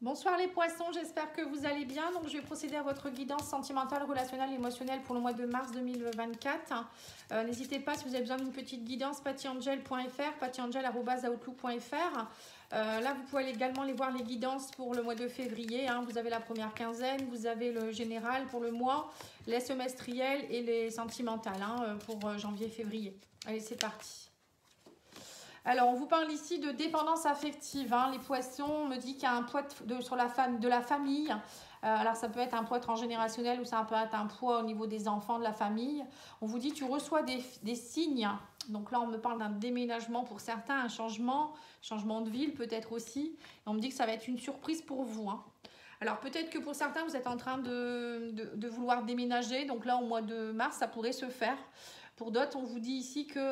Bonsoir les poissons, j'espère que vous allez bien. Donc je vais procéder à votre guidance sentimentale, relationnelle et émotionnelle pour le mois de mars 2024. N'hésitez pas, si vous avez besoin d'une petite guidance, pattyangel.fr, pattyangel@outlook.fr. Là, vous pouvez également aller voir les guidances pour le mois de février. Vous avez la première quinzaine, vous avez le général pour le mois, les semestriels et les sentimentales pour janvier-février. Allez, c'est parti. Alors, on vous parle ici de dépendance affective. Les poissons, on me dit qu'il y a un poids de la famille. Alors, ça peut être un poids transgénérationnel ou ça peut être un poids au niveau des enfants de la famille. On vous dit tu reçois des signes. Donc là, on me parle d'un déménagement pour certains, un changement de ville peut-être aussi. Et on me dit que ça va être une surprise pour vous. Alors, peut-être que pour certains, vous êtes en train de vouloir déménager. Donc là, au mois de mars, ça pourrait se faire. Pour d'autres, on vous dit ici qu'il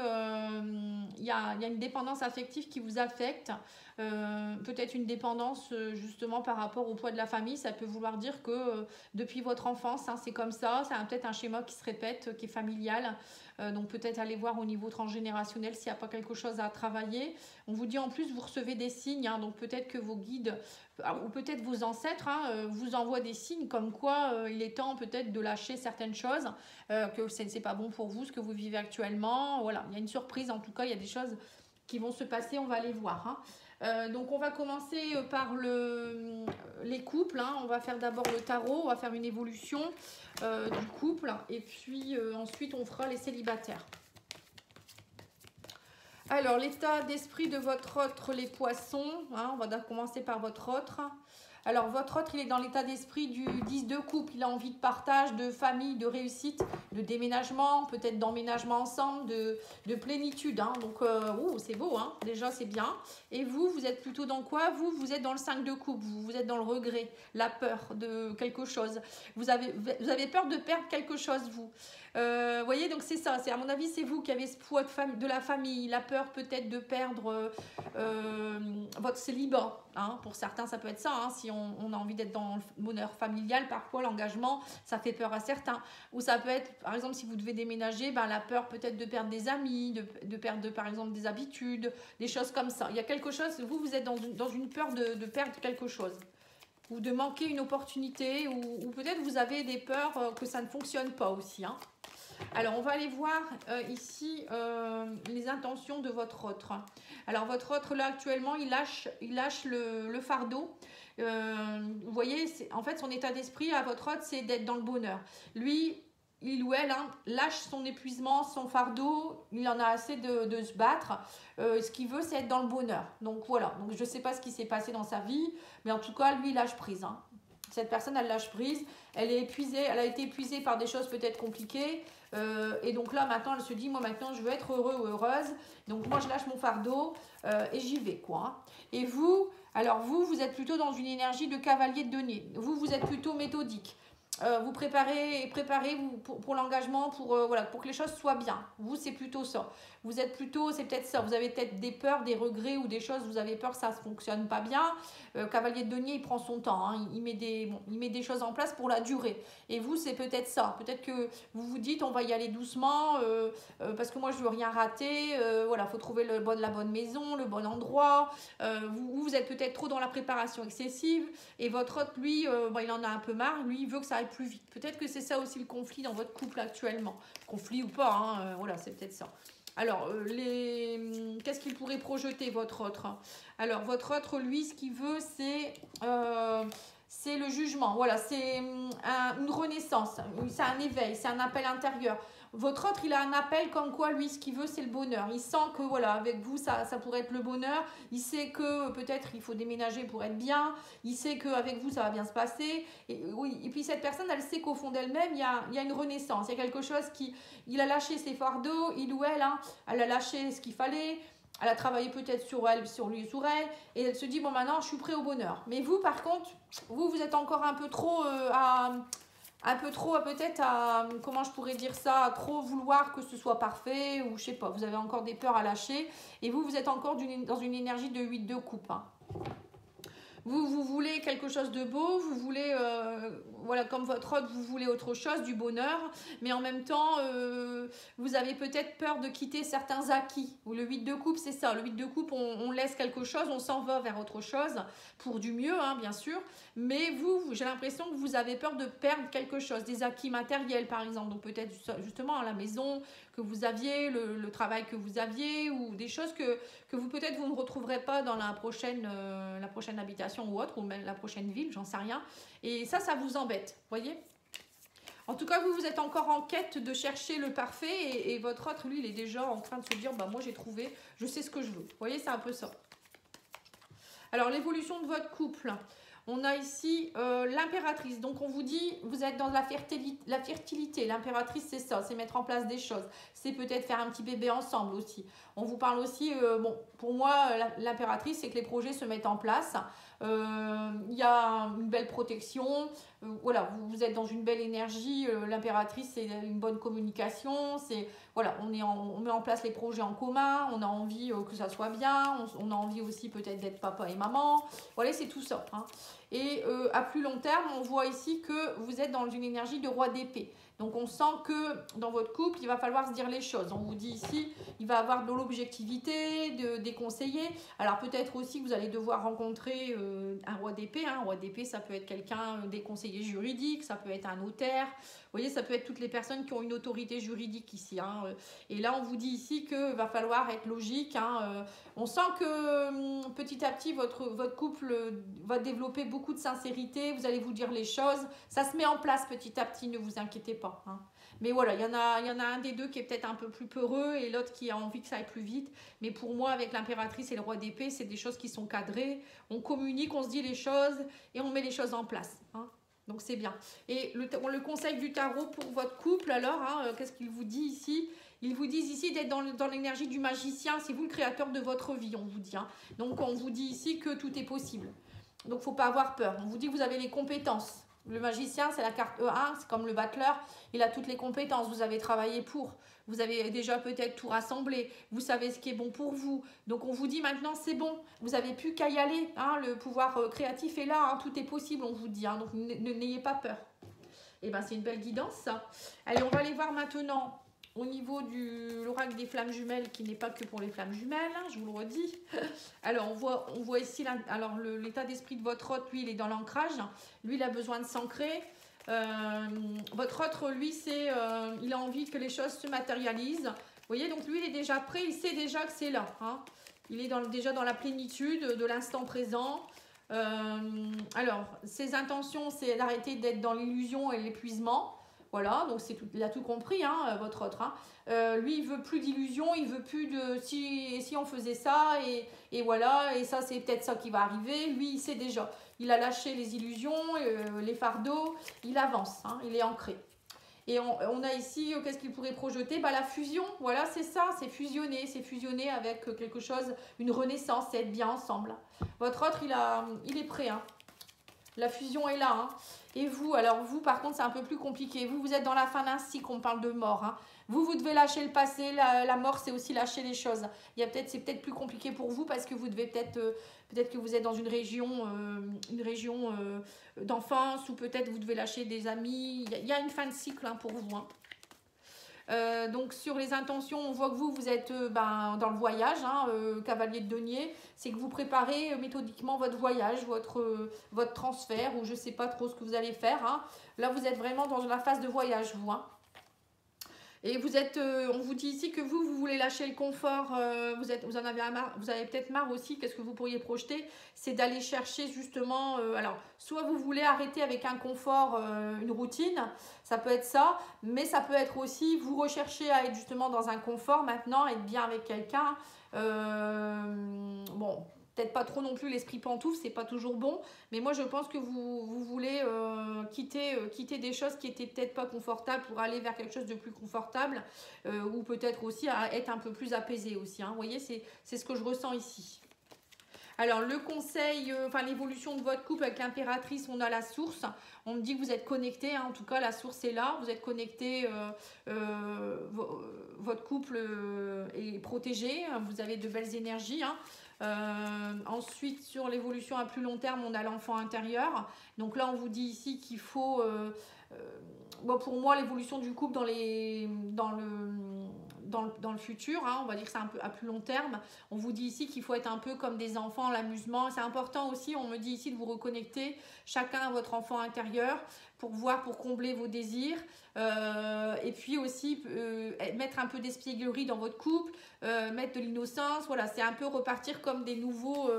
y a une dépendance affective qui vous affecte. Peut-être une dépendance justement par rapport au poids de la famille. Ça peut vouloir dire que depuis votre enfance, c'est comme ça. C'est peut-être un schéma qui se répète, qui est familial. Donc peut-être aller voir au niveau transgénérationnel s'il n'y a pas quelque chose à travailler. On vous dit en plus, vous recevez des signes. Donc peut-être que vos guides ou peut-être vos ancêtres vous envoient des signes comme quoi il est temps peut-être de lâcher certaines choses, que ce n'est pas bon pour vous ce que vous vivez actuellement. Voilà, il y a une surprise, en tout cas il y a des choses qui vont se passer, on va les voir. Donc on va commencer par les couples. On va faire d'abord le tarot, on va faire une évolution du couple et puis ensuite on fera les célibataires. Alors, l'état d'esprit de votre autre, les poissons. On va commencer par votre autre. Alors, votre autre, il est dans l'état d'esprit du 10 de couple. Il a envie de partage, de famille, de réussite, de déménagement, peut-être d'emménagement ensemble, de plénitude. Donc, c'est beau, déjà, c'est bien. Et vous, vous êtes plutôt dans quoi? Vous êtes dans le 5 de couple. Vous êtes dans le regret, la peur de quelque chose. Vous avez peur de perdre quelque chose, vous. Voyez, donc c'est ça. À mon avis, c'est vous qui avez ce poids de la famille, la peur peut-être de perdre votre célibat. Pour certains, ça peut être ça. Si on a envie d'être dans le bonheur familial, parfois l'engagement, ça fait peur à certains. Ou ça peut être, par exemple, si vous devez déménager, la peur peut-être de perdre des amis, de perdre, par exemple, des habitudes, des choses comme ça. Il y a quelque chose, vous êtes dans une peur de perdre quelque chose. Ou de manquer une opportunité, ou peut-être vous avez des peurs que ça ne fonctionne pas aussi. Alors, on va aller voir ici les intentions de votre autre. Alors, votre autre, là, actuellement, il lâche le fardeau. Vous voyez, en fait, son état d'esprit à votre autre, c'est d'être dans le bonheur. Lui, il ou elle lâche son épuisement, son fardeau, il en a assez de se battre. Ce qu'il veut, c'est être dans le bonheur. Donc, voilà. Donc, je ne sais pas ce qui s'est passé dans sa vie, mais en tout cas, lui, il lâche prise. Cette personne, elle lâche prise. Elle est épuisée, elle a été épuisée par des choses peut-être compliquées. Et donc là, maintenant, elle se dit, moi, maintenant, je veux être heureux ou heureuse. Donc, moi, je lâche mon fardeau et j'y vais, quoi. Et vous, alors vous êtes plutôt dans une énergie de cavalier de denier. Vous êtes plutôt méthodique. Vous préparez pour l'engagement, pour que les choses soient bien. Vous, c'est plutôt ça. Vous êtes plutôt, c'est peut-être ça. Vous avez peut-être des peurs, des regrets ou des choses, vous avez peur que ça ne fonctionne pas bien. Cavalier de denier, il prend son temps. Il met des choses en place pour la durée. Et vous, c'est peut-être ça. Peut-être que vous vous dites, on va y aller doucement parce que moi, je ne veux rien rater. Il faut trouver la bonne maison, le bon endroit. Vous êtes peut-être trop dans la préparation excessive. Et votre autre, lui, il en a un peu marre. Lui, il veut que ça aille plus vite. Peut-être que c'est ça aussi le conflit dans votre couple actuellement. Conflit ou pas, c'est peut-être ça. Alors, qu'est-ce qu'il pourrait projeter, votre autre? Alors, votre autre, lui, ce qu'il veut, c'est le jugement. Voilà, c'est une renaissance, c'est un éveil, c'est un appel intérieur. Votre autre, il a un appel comme quoi, lui, ce qu'il veut, c'est le bonheur. Il sent que, voilà, avec vous, ça pourrait être le bonheur. Il sait que, peut-être, il faut déménager pour être bien. Il sait qu'avec vous, ça va bien se passer. Et puis, cette personne, elle sait qu'au fond d'elle-même, il y a une renaissance. Il y a quelque chose il a lâché ses fardeaux, il ou elle, elle a lâché ce qu'il fallait. Elle a travaillé peut-être sur lui, sur elle. Et elle se dit, bon, maintenant, je suis prêt au bonheur. Mais vous, par contre, vous êtes encore un peu trop comment je pourrais dire ça, à trop vouloir que ce soit parfait, ou je sais pas, vous avez encore des peurs à lâcher, et vous êtes encore dans une énergie de 8 de coupe. Vous voulez quelque chose de beau, vous voulez, voilà, comme votre hôte, vous voulez autre chose, du bonheur, mais en même temps, vous avez peut-être peur de quitter certains acquis. Ou le 8 de coupe, c'est ça. Le 8 de coupe, on laisse quelque chose, on s'en va vers autre chose, pour du mieux, hein, bien sûr. Mais vous j'ai l'impression que vous avez peur de perdre quelque chose, des acquis matériels, par exemple. Donc peut-être justement à la maison que vous aviez, le travail que vous aviez, ou des choses que vous peut-être vous ne retrouverez pas dans la prochaine habitation ou autre, ou même la prochaine ville, j'en sais rien. Et ça vous embête, voyez. En tout cas, vous êtes encore en quête de chercher le parfait, et votre autre, lui, il est déjà en train de se dire, bah moi j'ai trouvé, je sais ce que je veux. Vous voyez, c'est un peu ça. Alors, l'évolution de votre couple. On a ici l'impératrice. Donc, on vous dit, vous êtes dans la fertilité. L'impératrice, c'est ça, c'est mettre en place des choses. C'est peut-être faire un petit bébé ensemble aussi. On vous parle aussi, bon, pour moi, l'impératrice, c'est que les projets se mettent en place. Il y a une belle protection. Voilà, vous êtes dans une belle énergie. L'impératrice, c'est une bonne communication. C'est, voilà, on met en place les projets en commun. On a envie que ça soit bien. On a envie aussi peut-être d'être papa et maman. Voilà, c'est tout ça, hein. Et à plus long terme, on voit ici que vous êtes dans une énergie de roi d'épée. Donc on sent que dans votre couple, il va falloir se dire les choses. On vous dit ici, il va y avoir de l'objectivité, des conseillers. Alors peut-être aussi que vous allez devoir rencontrer un roi d'épée. Un roi d'épée, ça peut être quelqu'un, des conseillers juridiques, ça peut être un notaire. Vous voyez, ça peut être toutes les personnes qui ont une autorité juridique ici, hein. Et là, on vous dit ici qu'il va falloir être logique, hein. On sent que petit à petit, votre couple va développer beaucoup de sincérité. Vous allez vous dire les choses. Ça se met en place petit à petit, ne vous inquiétez pas, hein. Mais voilà, il y en a un des deux qui est peut-être un peu plus peureux et l'autre qui a envie que ça aille plus vite. Mais pour moi, avec l'impératrice et le roi d'épée, c'est des choses qui sont cadrées. On communique, on se dit les choses et on met les choses en place, hein. Donc c'est bien. Et le conseil du tarot pour votre couple, alors, hein, qu'est-ce qu'il vous dit ici? Ils vous disent ici d'être dans l'énergie du magicien. C'est vous le créateur de votre vie, on vous dit, hein. Donc on vous dit ici que tout est possible. Donc il ne faut pas avoir peur. On vous dit que vous avez les compétences. Le magicien, c'est la carte E1, c'est comme le battleur. Il a toutes les compétences. Vous avez travaillé pour. Vous avez déjà peut-être tout rassemblé. Vous savez ce qui est bon pour vous. Donc on vous dit maintenant c'est bon. Vous n'avez plus qu'à y aller, hein. Le pouvoir créatif est là, hein. Tout est possible, on vous dit, hein. Donc n'ayez pas peur. Et ben c'est une belle guidance, ça. Allez, on va aller voir maintenant au niveau de l'oracle des flammes jumelles, qui n'est pas que pour les flammes jumelles, hein, je vous le redis. Alors, on voit ici l'état d'esprit de votre hôte, lui, il est dans l'ancrage. Lui, il a besoin de s'ancrer. Votre autre, lui, il a envie que les choses se matérialisent. Vous voyez, donc lui, il est déjà prêt, il sait déjà que c'est là, hein. Il est déjà dans la plénitude de l'instant présent. Alors, ses intentions, c'est d'arrêter d'être dans l'illusion et l'épuisement. Voilà, donc il a tout compris, hein, votre autre, hein. Lui, il veut plus d'illusions, il veut plus de si on faisait ça, et voilà, et ça, c'est peut-être ça qui va arriver. Lui, il sait déjà. Il a lâché les illusions, les fardeaux, il avance, hein, il est ancré. Et on a ici, qu'est-ce qu'il pourrait projeter? Bah, la fusion, voilà, c'est ça, c'est fusionner avec quelque chose, une renaissance, c'est être bien ensemble. Votre autre, il est prêt, hein. La fusion est là, hein. Et vous, alors vous, par contre, c'est un peu plus compliqué. Vous êtes dans la fin d'un cycle, on parle de mort, hein. Vous devez lâcher le passé. La mort, c'est aussi lâcher les choses. C'est peut-être plus compliqué pour vous parce que vous devez peut-être que vous êtes dans une région d'enfance, ou peut-être vous devez lâcher des amis. Il y a une fin de cycle, hein, pour vous, hein. Donc sur les intentions, on voit que vous êtes dans le voyage, hein, cavalier de denier. C'est que vous préparez méthodiquement votre voyage, votre transfert, ou je ne sais pas trop ce que vous allez faire, hein. Là, vous êtes vraiment dans la phase de voyage, vous, hein. Et on vous dit ici que vous voulez lâcher le confort, vous en avez marre, vous avez peut-être marre aussi. Qu'est-ce que vous pourriez projeter? C'est d'aller chercher justement, alors soit vous voulez arrêter avec un confort, une routine, ça peut être ça, mais ça peut être aussi vous recherchez à être justement dans un confort maintenant, être bien avec quelqu'un, bon, peut-être pas trop non plus l'esprit pantoufle, c'est pas toujours bon, mais moi je pense que vous voulez quitter des choses qui étaient peut-être pas confortables pour aller vers quelque chose de plus confortable, ou peut-être aussi à être un peu plus apaisé aussi, hein. Vous voyez, c'est ce que je ressens ici. Alors le conseil, l'évolution de votre couple avec l'impératrice, on a la source. On me dit que vous êtes connecté, hein, en tout cas la source est là, vous êtes connecté, votre couple est protégé, vous avez de belles énergies, hein. Ensuite, sur l'évolution à plus long terme, on a l'enfant intérieur. Donc là, on vous dit ici qu'il faut... bon, pour moi, l'évolution du couple dans le futur, hein, on va dire que c'est un peu à plus long terme. On vous dit ici qu'il faut être un peu comme des enfants, l'amusement. C'est important aussi, on me dit ici de vous reconnecter chacun à votre enfant intérieur pour combler vos désirs. Et puis aussi mettre un peu d'espièglerie dans votre couple, mettre de l'innocence. Voilà, c'est un peu repartir comme des nouveaux,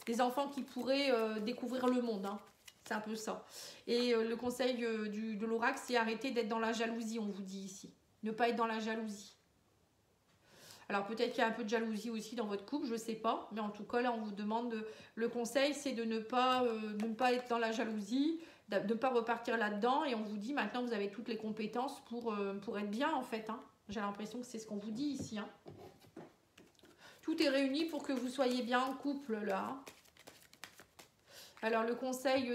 des enfants qui pourraient découvrir le monde. Hein. C'est un peu ça. Et le conseil de l'oracle, c'est arrêter d'être dans la jalousie, on vous dit ici. Ne pas être dans la jalousie. Alors peut-être qu'il y a un peu de jalousie aussi dans votre couple, je ne sais pas. Mais en tout cas, là, on vous demande, le conseil, c'est de ne pas être dans la jalousie, de ne pas repartir là-dedans. Et on vous dit, maintenant, vous avez toutes les compétences pour être bien, en fait. Hein. J'ai l'impression que c'est ce qu'on vous dit ici. Hein. Tout est réuni pour que vous soyez bien en couple, là. Hein. Alors, le conseil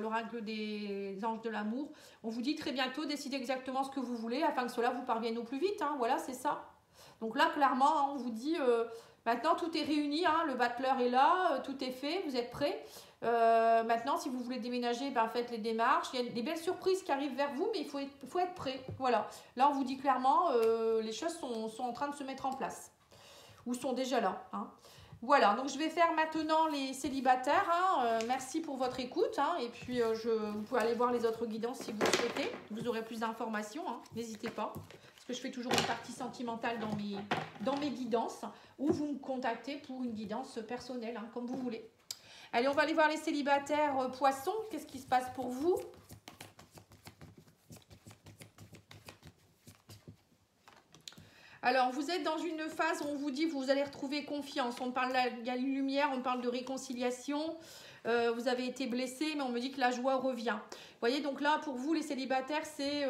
l'oracle des anges de l'amour, on vous dit très bientôt, décidez exactement ce que vous voulez afin que cela vous parvienne au plus vite. Hein. Voilà, c'est ça. Donc là, clairement, hein, on vous dit, maintenant, tout est réuni. Hein, le battleur est là, tout est fait, vous êtes prêts. Maintenant, si vous voulez déménager, ben, faites les démarches. Il y a des belles surprises qui arrivent vers vous, mais il faut être prêt. Voilà. Là, on vous dit clairement, les choses sont en train de se mettre en place. Ou sont déjà là. Hein. Voilà, donc je vais faire maintenant les célibataires. Hein. Merci pour votre écoute. Hein. Et puis, vous pouvez aller voir les autres guidances si vous le souhaitez. Vous aurez plus d'informations. Hein. N'hésitez pas. Parce que je fais toujours une partie sentimentale dans mes guidances. Ou vous me contactez pour une guidance personnelle, hein, comme vous voulez. Allez, on va aller voir les célibataires poissons. Qu'est-ce qui se passe pour vous ? Alors, vous êtes dans une phase où on vous dit que vous allez retrouver confiance. On parle de la lumière, on parle de réconciliation. Vous avez été blessé, mais on me dit que la joie revient. Vous voyez, donc là, pour vous, les célibataires, c'est...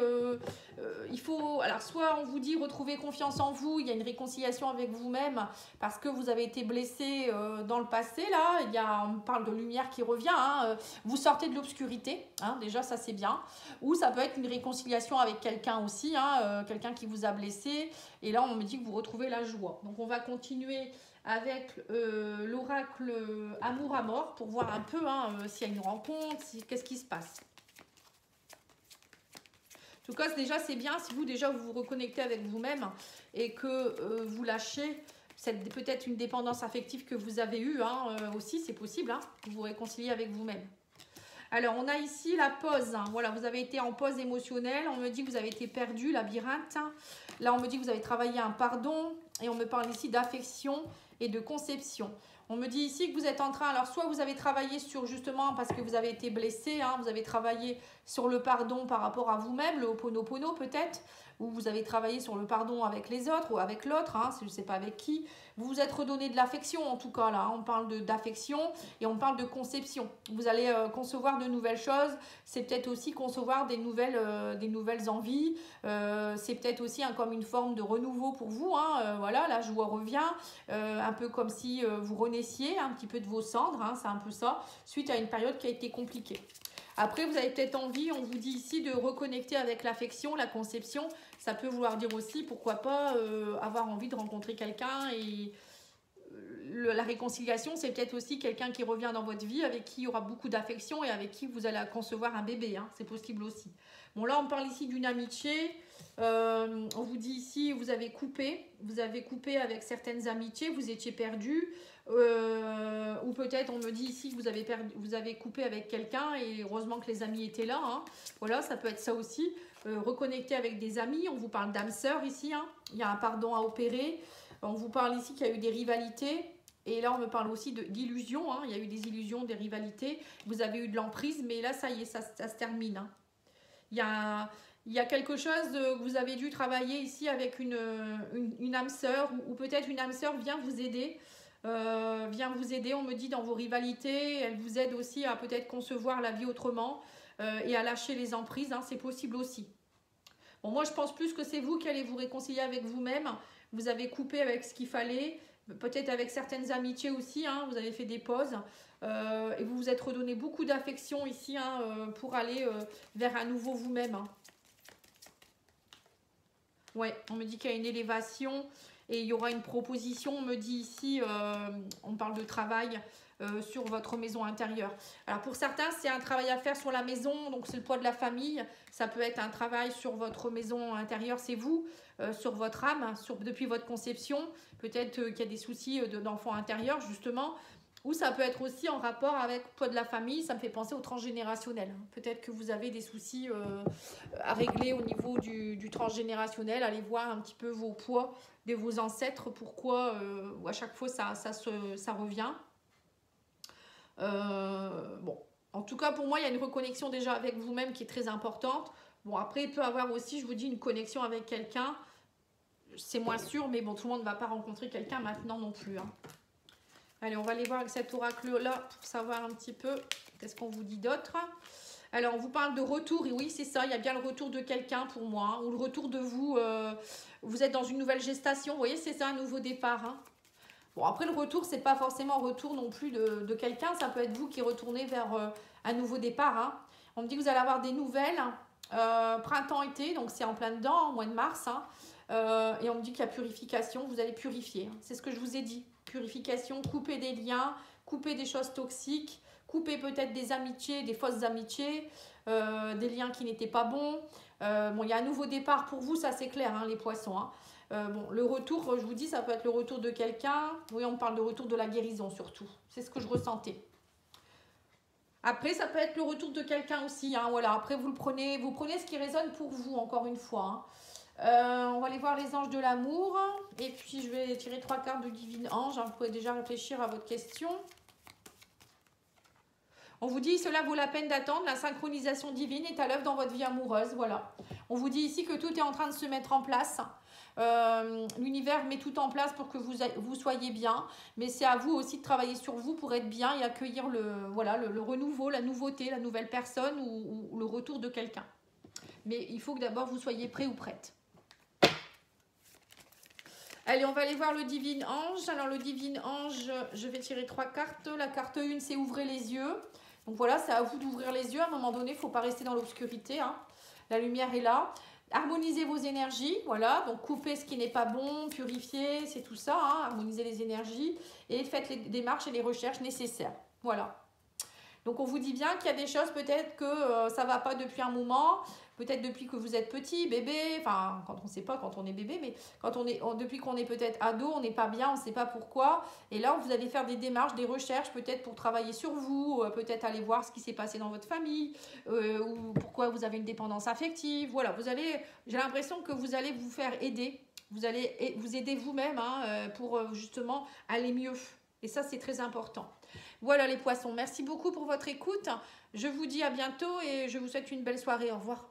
il faut... Alors, soit on vous dit retrouver confiance en vous, il y a une réconciliation avec vous-même parce que vous avez été blessé dans le passé, là. On parle de lumière qui revient. Hein, vous sortez de l'obscurité, hein, déjà, ça, c'est bien. Ou ça peut être une réconciliation avec quelqu'un aussi, hein, quelqu'un qui vous a blessé. Et là, on me dit que vous retrouvez la joie. Donc, on va continuer avec l'oracle Amour à mort pour voir un peu hein, s'il y a une rencontre, qu'est-ce qui se passe. En tout cas, déjà, c'est bien si vous vous reconnectez avec vous-même et que vous lâchez peut-être une dépendance affective que vous avez eue hein, aussi, c'est possible, hein, que vous vous réconciliez avec vous-même. Alors, on a ici la pause. Hein. Voilà, vous avez été en pause émotionnelle. On me dit que vous avez été perdu, labyrinthe. Là, on me dit que vous avez travaillé un pardon. Et on me parle ici d'affection et de conception. On me dit ici que vous êtes en train, alors soit vous avez travaillé sur justement parce que vous avez été blessé, hein, vous avez travaillé sur le pardon par rapport à vous-même, le Ho'oponopono peut-être, ou vous avez travaillé sur le pardon avec les autres ou avec l'autre, hein, je ne sais pas avec qui. Vous vous êtes redonné de l'affection en tout cas là, hein, on parle d'affection et on parle de conception. Vous allez concevoir de nouvelles choses, c'est peut-être aussi concevoir des nouvelles envies, c'est peut-être aussi hein, comme une forme de renouveau pour vous, hein, voilà, la joie revient, un peu comme si vous renaissiez un petit peu de vos cendres, hein, c'est un peu ça, suite à une période qui a été compliquée. Après, vous avez peut-être envie, on vous dit ici, de reconnecter avec l'affection, la conception. Ça peut vouloir dire aussi, pourquoi pas, avoir envie de rencontrer quelqu'un. Et la réconciliation, c'est peut-être aussi quelqu'un qui revient dans votre vie, avec qui il y aura beaucoup d'affection et avec qui vous allez concevoir un bébé. Hein. C'est possible aussi. Bon, là, on parle ici d'une amitié. On vous dit ici, vous avez coupé avec certaines amitiés, vous étiez perdu. Ou peut-être on me dit ici que vous avez coupé avec quelqu'un et heureusement que les amis étaient là. Hein. Voilà, ça peut être ça aussi. Reconnecter avec des amis. On vous parle d'âme sœur ici. Hein. Il y a un pardon à opérer. On vous parle ici qu'il y a eu des rivalités. Et là, on me parle aussi d'illusions. Hein. Il y a eu des illusions, des rivalités. Vous avez eu de l'emprise, mais là, ça y est, ça se termine. Hein. Il y a quelque chose que vous avez dû travailler ici avec une âme sœur ou peut-être une âme sœur vient vous aider. On me dit, dans vos rivalités. Elle vous aide aussi à peut-être concevoir la vie autrement et à lâcher les emprises. Hein, c'est possible aussi. Bon, moi, je pense plus que c'est vous qui allez vous réconcilier avec vous-même. Vous avez coupé avec ce qu'il fallait. Peut-être avec certaines amitiés aussi. Hein, vous avez fait des pauses. Et vous vous êtes redonné beaucoup d'affection ici hein, pour aller vers un nouveau vous-même. Hein. Ouais, on me dit qu'il y a une élévation Et il y aura une proposition, on me dit ici, on parle de travail sur votre maison intérieure. Alors pour certains, c'est un travail à faire sur la maison, donc c'est le poids de la famille. Ça peut être un travail sur votre maison intérieure, c'est vous, sur votre âme, depuis votre conception. Peut-être qu'il y a des soucis d'enfant intérieur, justement. Ou ça peut être aussi en rapport avec le poids de la famille, ça me fait penser au transgénérationnel. Peut-être que vous avez des soucis à régler au niveau du transgénérationnel. Allez voir un petit peu vos poids de vos ancêtres, pourquoi à chaque fois ça revient. Bon, en tout cas pour moi il y a une reconnexion déjà avec vous-même qui est très importante. Bon après il peut y avoir aussi, je vous dis, une connexion avec quelqu'un. C'est moins sûr, mais bon, tout le monde ne va pas rencontrer quelqu'un maintenant non plus. Hein. Allez, on va aller voir avec cet oracle-là pour savoir un petit peu qu'est-ce qu'on vous dit d'autre. Alors, on vous parle de retour, et oui, c'est ça, il y a bien le retour de quelqu'un pour moi, hein, ou le retour de vous. Vous êtes dans une nouvelle gestation, vous voyez, c'est ça, un nouveau départ. Hein. Bon, après, le retour, c'est pas forcément retour non plus de quelqu'un, ça peut être vous qui retournez vers un nouveau départ. Hein. On me dit que vous allez avoir des nouvelles, printemps-été, donc c'est en plein dedans, au mois de mars. Hein. Et on me dit qu'il y a purification, vous allez purifier. Hein. C'est ce que je vous ai dit. Purification, couper des liens, couper des choses toxiques, couper peut-être des amitiés, des fausses amitiés, des liens qui n'étaient pas bons. Bon, il y a un nouveau départ pour vous, ça c'est clair, hein, les poissons. Hein. Bon, le retour, je vous dis, ça peut être le retour de quelqu'un. Oui, on parle de retour de la guérison surtout. C'est ce que je ressentais. Après, ça peut être le retour de quelqu'un aussi. Hein, voilà. Après, vous prenez ce qui résonne pour vous, encore une fois. Hein. On va aller voir les anges de l'amour. Et puis, je vais tirer 3 cartes de Divine Ange. Vous pouvez déjà réfléchir à votre question. On vous dit, cela vaut la peine d'attendre. La synchronisation divine est à l'œuvre dans votre vie amoureuse. Voilà. On vous dit ici que tout est en train de se mettre en place. L'univers met tout en place pour que vous soyez bien. Mais c'est à vous aussi de travailler sur vous pour être bien et accueillir le renouveau, la nouveauté, la nouvelle personne ou le retour de quelqu'un. Mais il faut que d'abord vous soyez prêt ou prête. Allez, on va aller voir le Divine Ange. Alors, le Divine Ange, je vais tirer 3 cartes. La carte 1, c'est ouvrez les yeux. Donc voilà, c'est à vous d'ouvrir les yeux. À un moment donné, il ne faut pas rester dans l'obscurité. Hein. La lumière est là. Harmonisez vos énergies. Voilà, donc coupez ce qui n'est pas bon, purifiez, c'est tout ça. Hein. Harmonisez les énergies et faites les démarches et les recherches nécessaires. Voilà. Donc, on vous dit bien qu'il y a des choses, peut-être que ça ne va pas depuis un moment. Peut-être depuis que vous êtes petit, bébé, enfin, quand on ne sait pas, quand on est bébé, mais depuis qu'on est peut-être ado, on n'est pas bien, on ne sait pas pourquoi. Et là, vous allez faire des démarches, des recherches, peut-être pour travailler sur vous, peut-être aller voir ce qui s'est passé dans votre famille, ou pourquoi vous avez une dépendance affective. Voilà, j'ai l'impression que vous allez vous faire aider. Vous allez vous aider vous-même hein, pour justement aller mieux. Et ça, c'est très important. Voilà les poissons. Merci beaucoup pour votre écoute. Je vous dis à bientôt et je vous souhaite une belle soirée. Au revoir.